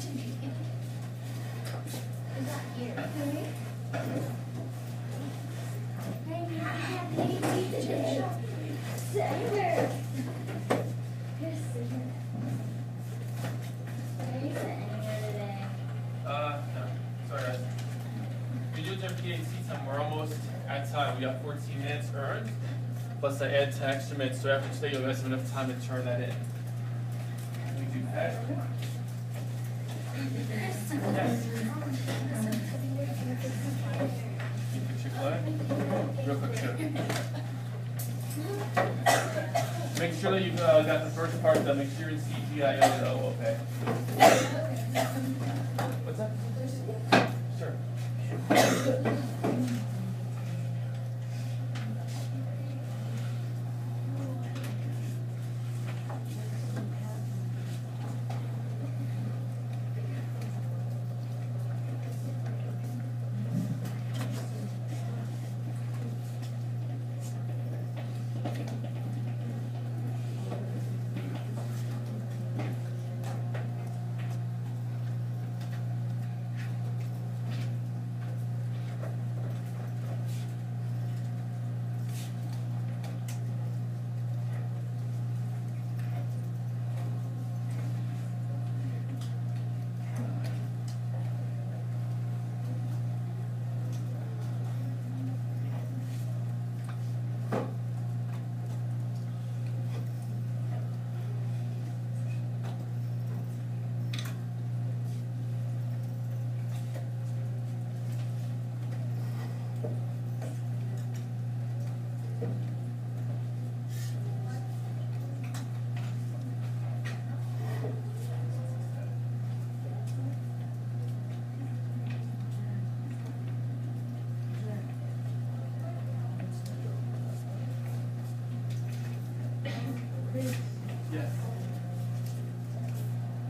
No. Sorry, guys. We do jump PAC time. We're almost at time. We got 14 minutes earned. Plus I add 10 extra minutes, so after today you'll guys have enough time to turn that in. Can we do that? Yes. You fix your flag? Real quick, sure. Make sure that you've got the first part done. Make sure you're in CGIO, okay? What's that? Sure. Yes.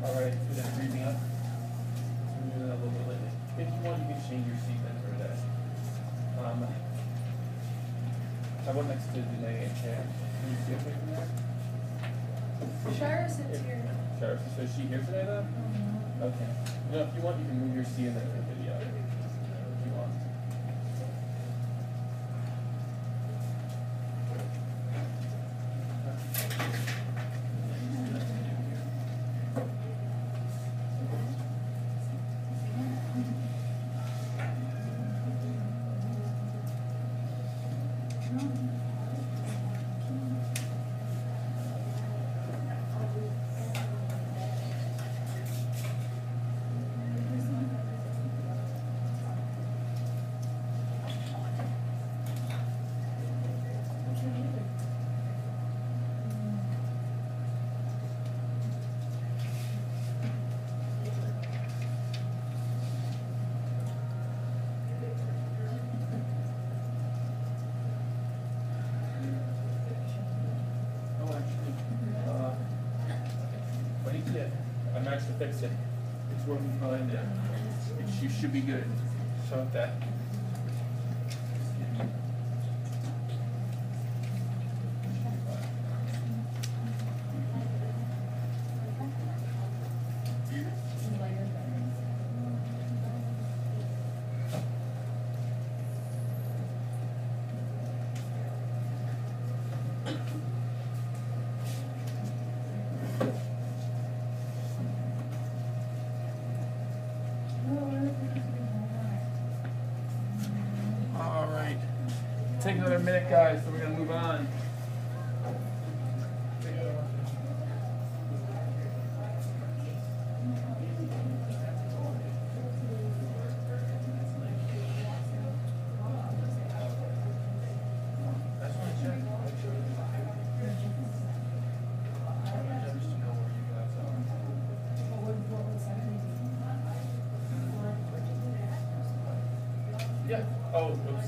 All right, so that's breathing up. Let's move that a little bit later. If you want, you can change your seat then for that. I went next to Danae and Cam. Can you see it from there? Shara sits here. Shara, so is she here today though? Okay. You know, if you want, you can move your seat in there for the video. If you want. I'm actually fixed it. It's working fine now. You should be good. So with that. Take another minute, guys, so we're going to move on. Yeah. Oh, oops.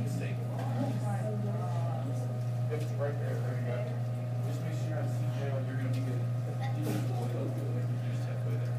Mistake. It's right there. There you go. Just make sure you're on CJ when you're going to be good. You just halfway there.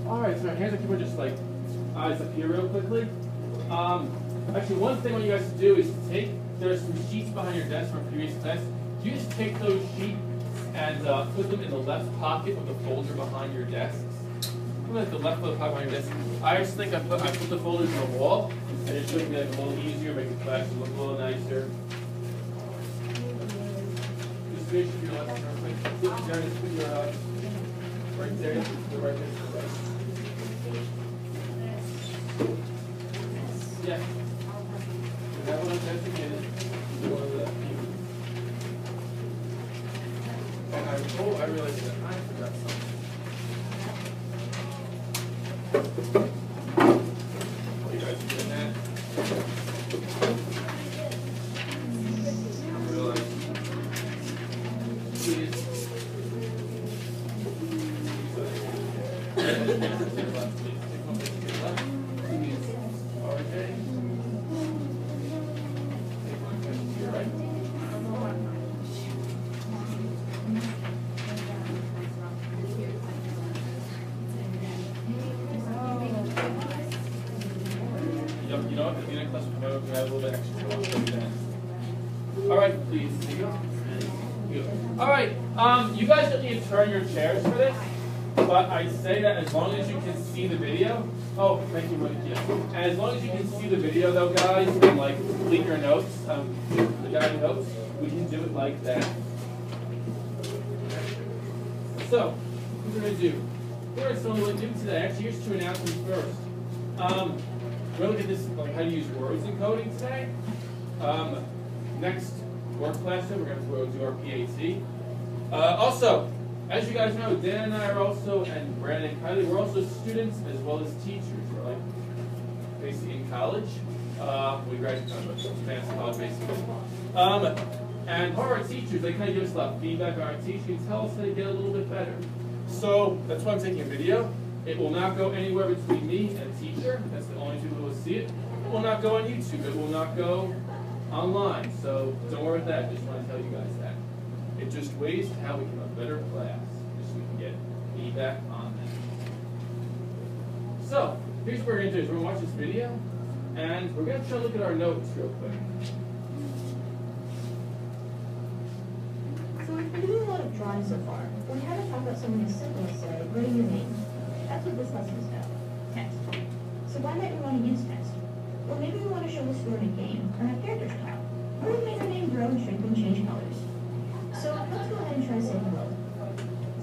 Alright, so our hands are keeping just like eyes up here real quickly. Actually, one thing I want you guys to do is to take, there's some sheets behind your desk from previous class. You just take those sheets and put them in the left pocket of the folder behind your desks. Put them at the left pocket behind your desk. I just think I put the folders on the wall, and it should be like a little easier, make the class look a little nicer. Just make sure your left real quick. Just put your right there, the right there. Yeah. That one designated one of the and I realized that I forgot something. Oh, you guys are doing that? I realized. Please. You know what? The unit class will have a little bit extra. All right, please. Here you go. All right. You guys don't need to turn your chairs for this, but I say that as long as you can see the video. Oh, thank you, Mike. Yeah. And as long as you can see the video, though, guys, and like complete your notes, the guiding notes, we can do it like that. So, what we're gonna do? We're gonna do today. Actually, here's 2 announcements first. We're going to look at this, like how to use words in coding today. Next work class, we're going to do our PAT. Also, as you guys know, Dan and I are also, and Brandon and Kylie, we're also students as well as teachers. We're like basically in college. We graduated from advanced college, basically. And part of our teachers, they kind of give us a lot of feedback on our teaching, tell us how to get a little bit better. So that's why I'm taking a video. It will not go anywhere between me and teacher. That's the only two people who will see it. It will not go on YouTube. It will not go online. So don't worry about that. Just want to tell you guys that. It just ways to how we can have a better class. Just so we can get feedback on that. So here's what we're going to do is we're going to watch this video. And we're going to try to look at our notes real quick. So we've been doing a lot of drawing so far. We haven't talked about something as simple as, say, writing your name. That's what this lesson is about. Text. So why might we want to use text? Well, maybe we want to show the score in a game, or have characters talk. Or we make our name grow and shrink and change colors. So let's go ahead and try to say hello.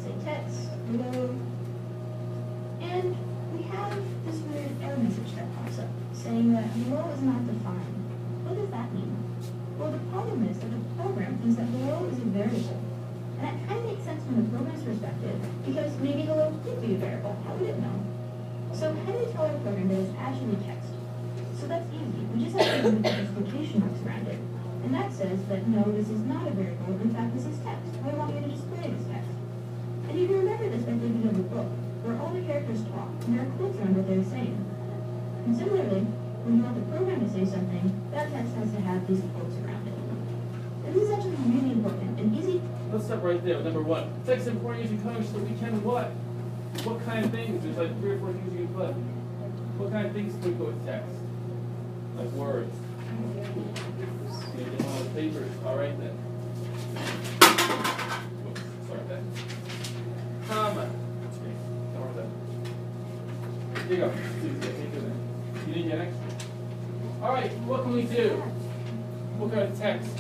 Say text, hello. And we have this weird error message that pops up, saying that hello is not defined. What does that mean? Well, the problem is that the program thinks that hello is a variable. And that kind of makes sense from the program's perspective, because maybe hello could be a variable. How would it know? So how do we tell our program that it's actually text? So that's easy. We just have to put this quotation marks around it. And that says that no, this is not a variable. In fact, this is text. I want you to display this text. And you can remember this by thinking of a book, where all the characters talk, and there are quotes around what they're saying. And similarly, when you want the program to say something, that text has to have these quotes around it. And this is actually really important and easy. Let's stop right there with number 1. Text important using coding so that we can what? What kind of things? There's like 3 or 4 things you can put. What kind of things can we put with text? Like words. Maybe on the papers. Alright then. Oops, sorry about that. Comma. That's great. Don't worry about that. Here you go. You need an extra. Alright, what can we do? What kind of text?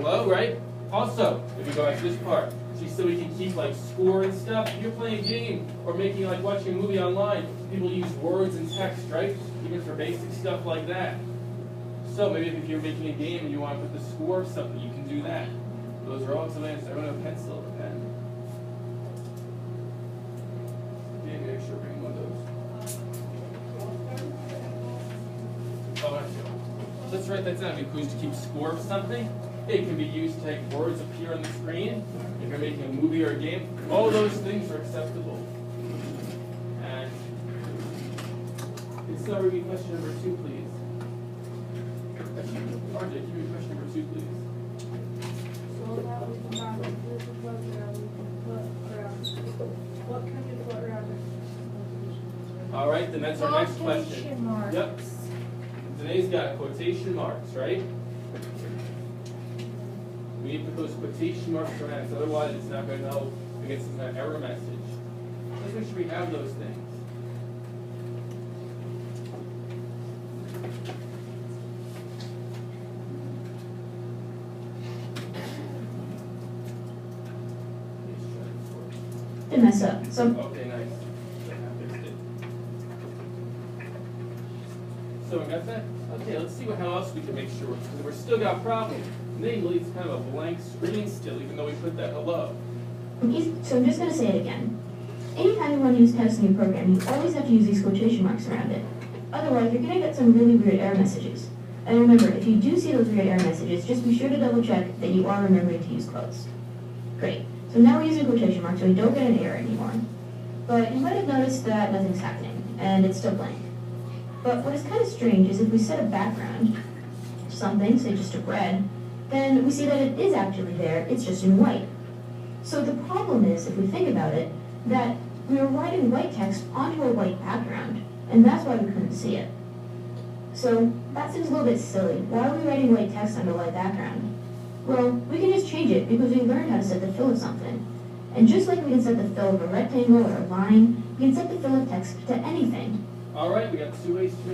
Hello, right? Also, if we go back to this part, see, so we can keep like score and stuff. If you're playing a game or making like watching a movie online, people use words and text, right? Even for basic stuff like that. So maybe if you're making a game and you want to put the score of something, you can do that. Those are all commands. Everyone have a pencil, a pen. Okay, make sure bring one of those. Oh, that's good. Let's write that down. If you to keep score of something, it can be used to make words appear on the screen. If you're making a movie or a game, all those things are acceptable. And can someone read me question number 2, please? RJ, give me question number 2, please. So that was the time this is what can you put around it? All right, then that's our next question. Quotation marks. Yep. Danae's got quotation marks, right? We need to put those quotation marks around, so otherwise it's not going to know if it gets an error message. Let's make sure we have those things. Didn't mess up. So Okay, nice. I fixed it. So we got that? Okay, let's see how else we can make sure, because we're still got problems. Namely, it's kind of a blank screen still, even though we put that hello. so I'm just going to say it again. Anytime you want to use text in your program, you always have to use these quotation marks around it. Otherwise, you're going to get some really weird error messages. And remember, if you do see those weird error messages, just be sure to double check that you are remembering to use quotes. Great. So now we're using quotation marks, so we don't get an error anymore. But you might have noticed that nothing's happening, and it's still blank. But what is kind of strange is if we set a background to something, say just a red, then we see that it is actually there, it's just in white. So the problem is, if we think about it, that we were writing white text onto a white background, and that's why we couldn't see it. So that seems a little bit silly. Why are we writing white text on a white background? Well, we can just change it because we learned how to set the fill of something. And just like we can set the fill of a rectangle or a line, we can set the fill of text to anything. All right, we got 2 ways to make